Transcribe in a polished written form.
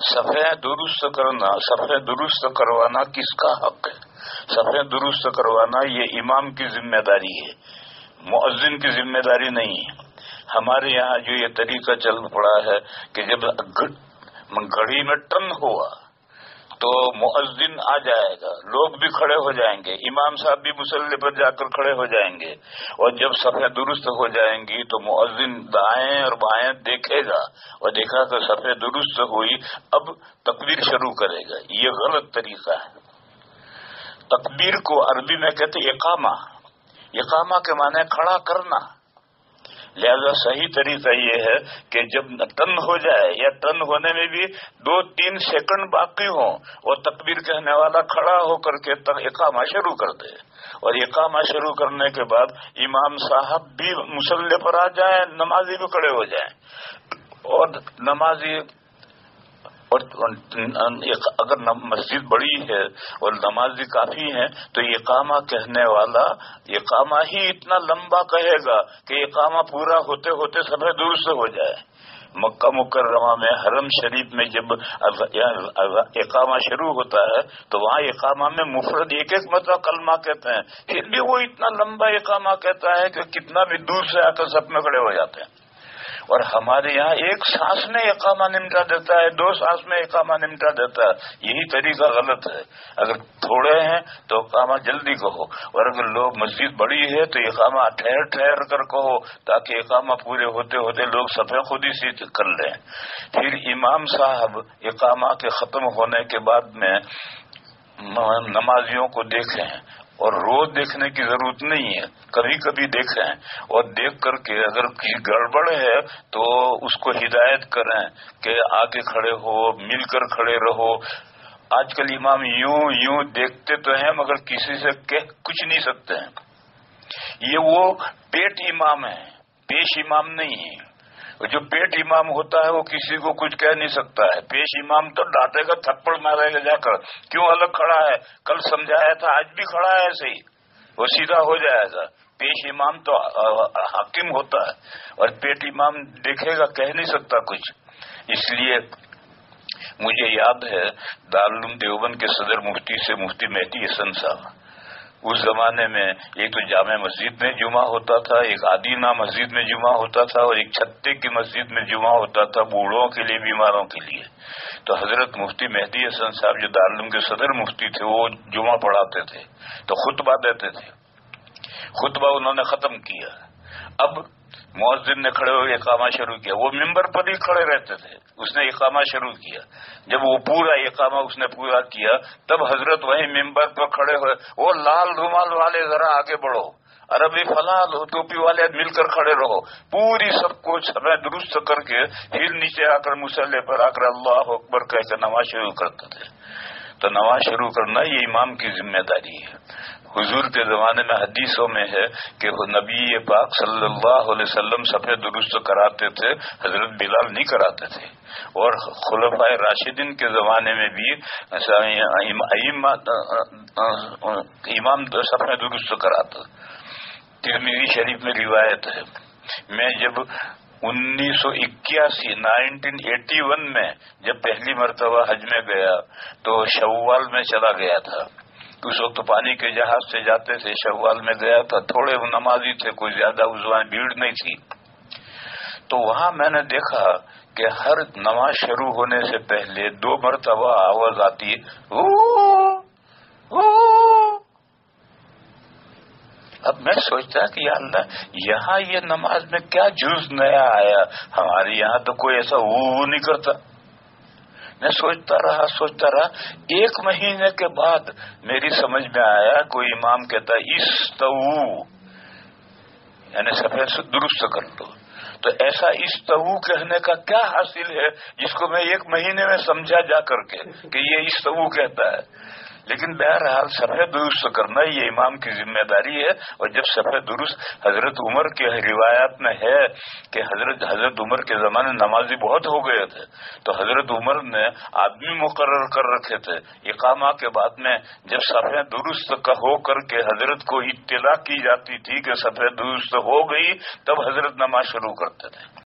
صفحہ درست کروانا کس کا حق ہے؟ صفحہ درست کروانا یہ امام کی ذمہ داری ہے، مؤذن کی ذمہ داری نہیں ہے۔ ہمارے یہاں جو یہ طریقہ چل پڑا ہے کہ جب گھڑی میں ٹن ہوا تو مؤذن آ جائے گا، لوگ بھی کھڑے ہو جائیں گے، امام صاحب بھی مصلی پر جا کر کھڑے ہو جائیں گے، اور جب صفحہ درست ہو جائیں گی تو مؤذن دائیں اور بائیں دیکھے گا اور دیکھا کہ صفحہ درست ہوئی، اب تکبیر شروع کرے گا۔ یہ غلط طریقہ ہے۔ تکبیر کو عربی میں کہتے اقامہ، اقامہ کے معنی کھڑا کرنا۔ لہذا صحیح طریقہ یہ ہے کہ جب ٹن ہو جائے یا ٹن ہونے میں بھی 2-3 سیکنڈ باقی ہوں اور تکبیر کہنے والا کھڑا ہو کر کے اقامہ شروع کر دے، اور اقامہ شروع کرنے کے بعد امام صاحب بھی مصلی پر آ جائیں، نمازی بھی کھڑے ہو جائیں، اور نمازی اور اگر مسجد بڑی ہے اور نمازی کافی ہیں تو اقامہ کہنے والا اقامہ ہی اتنا لمبا کہے گا کہ اقامہ پورا ہوتے ہوتے صفحہ درست ہو جائے۔ مکہ مکرمہ میں حرم شریف میں جب اقامہ شروع ہوتا ہے تو وہاں اقامہ میں مفرد ایک مرتبہ کلمہ کہتے ہیں، پھر بھی وہ اتنا لمبا اقامہ کہتا ہے کہ کتنا بھی دور سے آ کر سب میں کھڑے ہو جاتے ہیں۔ اور ہمارے یہاں ایک سانس میں اقامہ نمٹا دیتا ہے، 2 سانس میں اقامہ نمٹا دیتا ہے۔ یہی طریقہ غلط ہے۔ اگر تھوڑے ہیں تو اقامہ جلدی کہو، اور اگر لوگ مسجد بڑی ہے تو اقامہ ٹھہر ٹھہر کر کہو، تاکہ اقامہ پورے ہوتے ہوتے لوگ صفحہ خود ہی سے کر لیں۔ پھر امام صاحب اقامہ کے ختم ہونے کے بعد میں نمازیوں کو دیکھیں، اور روز دیکھنے کی ضرورت نہیں ہے، کبھی کبھی دیکھیں، اور دیکھ کر کے اگر کسی گڑبڑ ہے تو اس کو ہدایت کریں کہ آگے کھڑے ہو، مل کر کھڑے رہو۔ آج کل امام یوں دیکھتے تو ہیں مگر کسی سے کچھ نہیں سکتے ہیں۔ یہ وہ پیٹ امام ہے، پیش امام نہیں ہے۔ جو پیٹ امام ہوتا ہے وہ کسی کو کچھ کہہ نہیں سکتا ہے، پیش امام تو ڈانٹے گا، تھپڑ مارے گا جا کر، کیوں الگ کھڑا ہے، کل سمجھایا تھا آج بھی کھڑا ہے ایسے ہی، وہ سیدھا ہو جائے گا۔ پیش امام تو حاکم ہوتا ہے، اور پیٹ امام دیکھے گا، کہہ نہیں سکتا کچھ۔ اس لیے مجھے یاد ہے دارالعلوم دیوبند کے صدر مفتی سے مفتی مہدی حسن صاحب، اس زمانے میں ایک تو جامع مسجد میں جمعہ ہوتا تھا، ایک آدینہ مسجد میں جمعہ ہوتا تھا، اور ایک چھتے کی مسجد میں جمعہ ہوتا تھا، بوڑھوں کے لیے، بیماروں کے لیے۔ تو حضرت مفتی مہدی حسن صاحب جو دارالعلوم کے صدر مفتی تھے وہ جمعہ پڑھاتے تھے تو خطبہ دیتے تھے۔ خطبہ انہوں نے ختم کیا، اب مؤذن نے کھڑے ہوئے اقامہ شروع کیا، وہ ممبر پر ہی کھڑے رہتے تھے، اس نے اقامہ شروع کیا۔ جب وہ پورا اقامہ اس نے پورا کیا تب حضرت وہیں ممبر پر کھڑے ہوئے، وہ لال رومال والے ذرا آگے بڑھو، عربی فلاں ٹوپی والے مل کر کھڑے رہو، پوری سب کو سمے درست کر کے پھر نیچے آ کر مصلی پر آ کر اللہ اکبر کہہ کر نماز شروع کرتے تھے۔ تو نماز شروع کرنا یہ امام کی ذمہ داری ہے۔ حضور کے زمانے میں حدیثوں میں ہے کہ نبی پاک صلی اللہ علیہ وسلم صفحہ درست کراتے تھے، حضرت بلال نہیں کراتے تھے، اور خلفائے راشدین کے زمانے میں بھی امام صفحہ درست کراتا۔ ترمذی شریف میں روایت ہے، میں جب 1981 میں جب پہلی مرتبہ حج میں گیا تو شوال میں چلا گیا تھا۔ اس وقت پانی کے جہاز سے جاتے تھے، شوال میں گیا تھا، تھوڑے نمازی تھے، کوئی زیادہ اس وقت بھیڑ نہیں تھی۔ تو وہاں میں نے دیکھا کہ ہر نماز شروع ہونے سے پہلے 2 مرتبہ آواز آتی ہے، اب میں سوچتا کہ یا اللہ یہاں یہ نماز میں کیا جز نیا آیا، ہمارے یہاں تو کوئی ایسا نہیں کرتا۔ میں سوچتا رہا، 1 مہینے کے بعد میری سمجھ میں آیا، کوئی امام کہتا استوو، یعنی صفحہ درست کر دو، تو ایسا استوو کہنے کا کیا حاصل ہے جس کو میں 1 مہینے میں سمجھا جا کر کے کہ یہ استوو کہتا ہے۔ لیکن بہرحال صفحہ درست کرنا یہ امام کی ذمہ داری ہے، اور جب صفحہ درست حضرت عمر کے روایات میں ہے کہ حضرت عمر کے زمانے نمازی بہت ہو گئے تھے، تو حضرت عمر نے آدمی مقرر کر رکھے تھے، اقامہ کے بعد میں جب صفحہ درست ہو کر کے حضرت کو اطلاع کی جاتی تھی کہ صفحہ درست ہو گئی تب حضرت نماز شروع کرتے تھے۔